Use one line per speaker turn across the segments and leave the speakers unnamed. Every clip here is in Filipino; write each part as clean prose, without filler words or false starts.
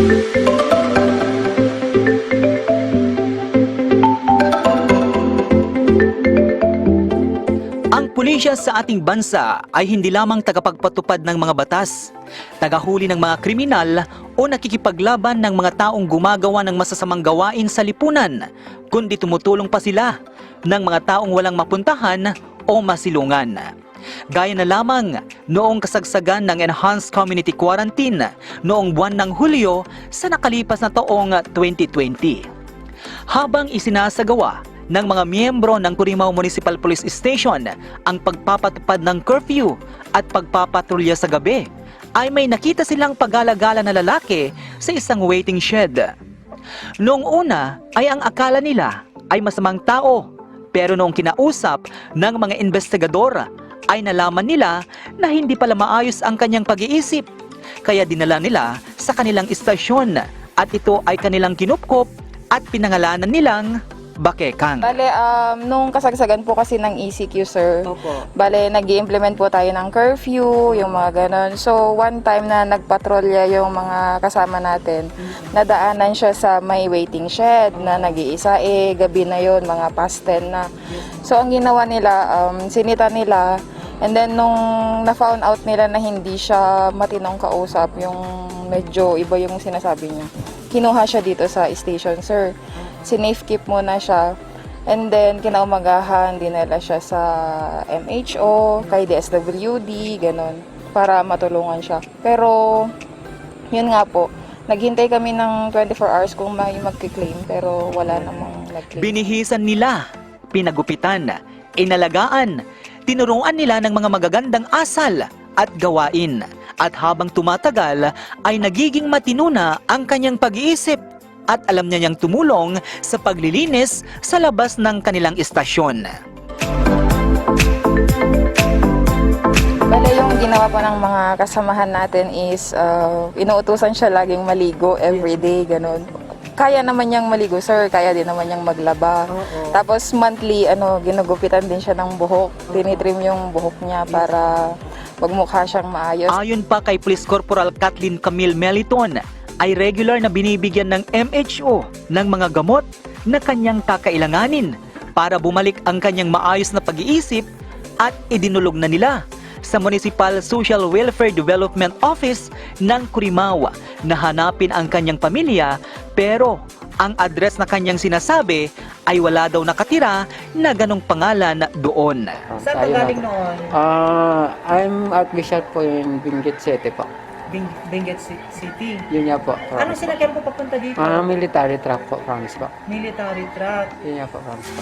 Ang pulisya sa ating bansa ay hindi lamang tagapagpatupad ng mga batas, tagahuli ng mga kriminal o nakikipaglaban ng mga taong gumagawa ng masasamang gawain sa lipunan, kundi tumutulong pa sila ng mga taong walang mapuntahan o masilungan. Gaya na lamang noong kasagsagan ng Enhanced Community Quarantine noong buwan ng Hulyo sa nakalipas na taong 2020. Habang isinasagawa ng mga miyembro ng Curimaw Municipal Police Station ang pagpapatupad ng curfew at pagpapatrolya sa gabi, ay may nakita silang paggalagala na lalaki sa isang waiting shed. Noong una ay ang akala nila ay masamang tao, pero noong kinausap ng mga investigador ay nalaman nila na hindi pala maayos ang kanyang pag-iisip. Kaya dinala nila sa kanilang istasyon at ito ay kanilang kinupkop at pinangalanan nilang Bakekang.
Bale, nung kasagsagan po kasi ng ECQ, sir,
Opo.
bale, nag-i-implement po tayo ng curfew, yung mga ganon. So, one time na nagpatrolya yung mga kasama natin, nadaanan siya sa may waiting shed na nag-iisa, gabi na yon, mga past 10 na. So, ang ginawa nila, sinita nila, and then nung na-found out nila na hindi siya matinong kausap, yung medyo iba yung sinasabi niya, kinuha siya dito sa station, sir. Sinafe keep muna siya. And then, kinaumagahan, dinala siya sa MHO, kay DSWD, ganon, para matulungan siya. Pero, yun nga po, naghintay kami ng 24 hours kung may magkiklaim, pero wala namang nag-claim.
Binihisan nila, pinagupitan, inalagaan, tinuruan nila ng mga magagandang asal at gawain. At habang tumatagal, ay nagiging matino na ang kanyang pag-iisip at alam niya niyang tumulong sa paglilinis sa labas ng kanilang istasyon.
Bale, yung ginawa pa ng mga kasamahan natin is inuutusan siya laging maligo everyday, ganun. Kaya naman niyang maligo, sir. Kaya din naman niyang maglaba. Tapos monthly, ginugupitan din siya ng buhok. Tinitrim yung buhok niya para magmukha siyang maayos.
Ayon pa kay Police Corporal Kathleen Camille Meliton, ay regular na binibigyan ng MHO ng mga gamot na kanyang kakailanganin para bumalik ang kanyang maayos na pag-iisip at idinulog na nila sa Municipal Social Welfare Development Office ng Curimaw na hanapin ang kanyang pamilya, pero ang address na kanyang sinasabi ay wala daw nakatira na ganong pangalan doon.
Saan ka galing noon? I'm Archbishop po in Benguet City po.
Benguet City.
Yun nga po.
Anong sinakyan po papunta dito?
Military truck po, promise po.
Military truck.
Yun nga po, promise po.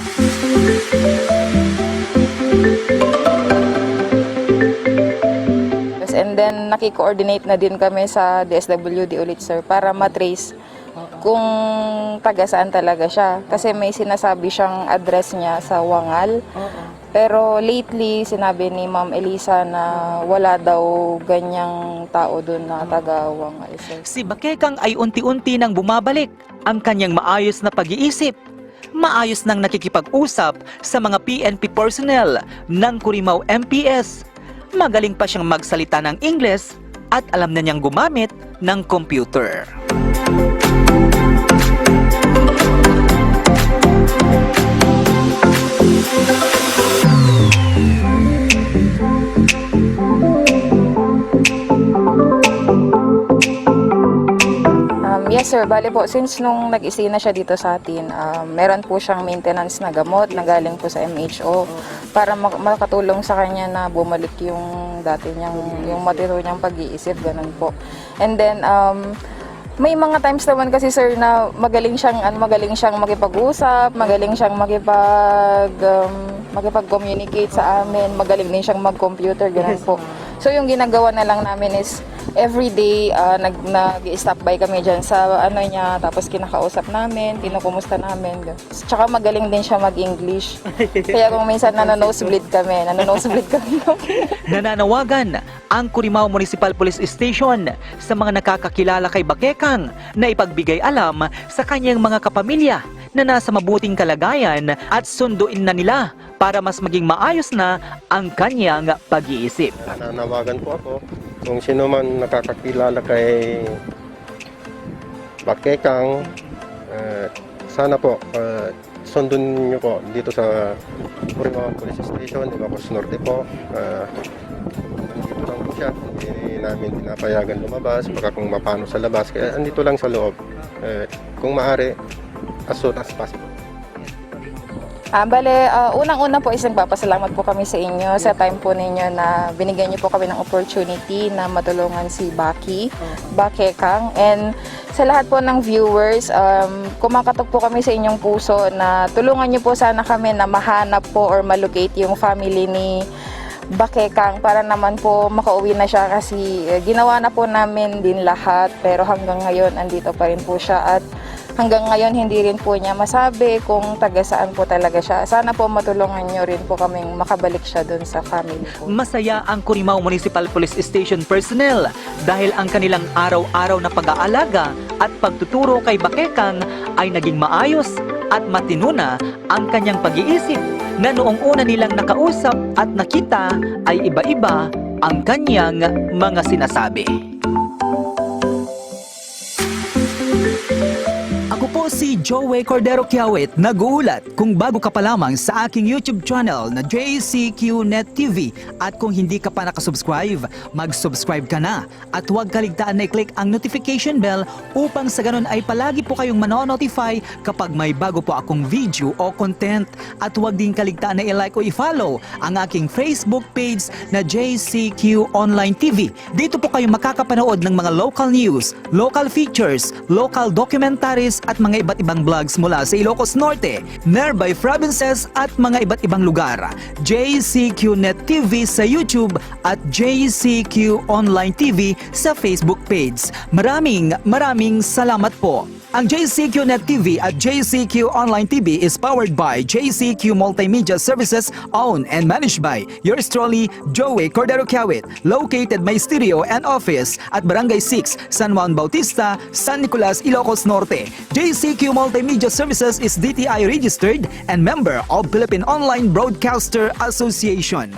And then, nakikoordinate na din kami sa DSWD ulit, sir, para matrace kung taga saan talaga siya. Kasi may sinasabi siyang address niya sa Wangal. Pero lately, sinabi ni Ma'am Elisa na wala daw ganyang tao doon na taga Wangal, sir.
Si Bakekang ay unti-unti nang bumabalik ang kanyang maayos na pag-iisip. Maayos nang nakikipag-usap sa mga PNP personnel ng Curimaw MPS. Magaling pa siyang magsalita ng Ingles at alam na niyang gumamit ng computer.
Yes, sir. Bale po, since nung nag-isina siya dito sa atin, meron po siyang maintenance na gamot na galing po sa MHO para makatulong sa kanya na bumalik yung dati niyang, yung matiro niyang pag-iisip, ganun po. And then, may mga times naman kasi, sir, na magaling siyang makipag-usap, magaling siyang makipag-communicate sa amin, magaling din siyang mag-computer, ganun po. So, yung ginagawa na lang namin is, everyday, nag-stop by kami dyan sa niya, tapos kinakausap namin, kinukumusta namin. Tsaka magaling din siya mag-English. Kaya kung minsan nanonosebleed kami.
Nananawagan ang Curimaw Municipal Police Station sa mga nakakakilala kay Bakekang na ipagbigay alam sa kanyang mga kapamilya na nasa mabuting kalagayan at sunduin na nila para mas maging maayos na ang kanyang pag-iisip.
Nananawagan po ako kung sino man nakakakilala kay Bakekang. Sana po, sundin niyo po dito sa Curimaon Police Station, Ilocos Norte po. Andito lang po siya. Hindi namin pinapayagan lumabas, baka kung mapano sa labas. Kaya andito lang sa loob. Kung maaari, as soon as possible.
Unang-una po is nagpapasalamat po kami sa inyo sa time po ninyo na binigyan niyo po kami ng opportunity na matulungan si Bakekang. And sa lahat po ng viewers, kumakatok po kami sa inyong puso na tulungan niyo po sana kami na mahanap po or malocate yung family ni Bakekang para naman po makauwi na siya kasi ginawa na po namin din lahat pero hanggang ngayon andito pa rin po siya at hanggang ngayon hindi rin po niya masabi kung taga saan po talaga siya. Sana po matulungan niyo rin po kaming makabalik siya dun sa family po.
Masaya ang Curimaon Municipal Police Station personnel dahil ang kanilang araw-araw na pag-aalaga at pagtuturo kay Bakekang ay naging maayos at matino na ang kanyang pag-iisip na noong una nilang nakausap at nakita ay iba-iba ang kanyang mga sinasabi. Ako po si Joey Cordero Kiawit, nag-uulat. Kung bago ka pa lamang sa aking YouTube channel na JCQ Net TV at kung hindi ka pa nakasubscribe, mag-subscribe ka na at huwag kaligtaan na i-click ang notification bell upang sa ganun ay palagi po kayong manonotify kapag may bago po akong video o content at huwag din kaligtaan na i-like o i-follow ang aking Facebook page na JCQ Online TV. Dito po kayo makakapanood ng mga local news, local features, local documentaries at mga iba't ibang vlogs mula sa Ilocos Norte, nearby provinces at mga iba't ibang lugar. JCQ Net TV sa YouTube at JCQ Online TV sa Facebook page. Maraming salamat po. Ang JCQ Net TV at JCQ Online TV is powered by JCQ Multimedia Services, owned and managed by yours truly, Joey Cordero Kiawit. Located my studio and office at Barangay 6, San Juan Bautista, San Nicolas, Ilocos Norte. JCQ Multimedia Services is DTI registered and member of Philippine Online Broadcaster Association.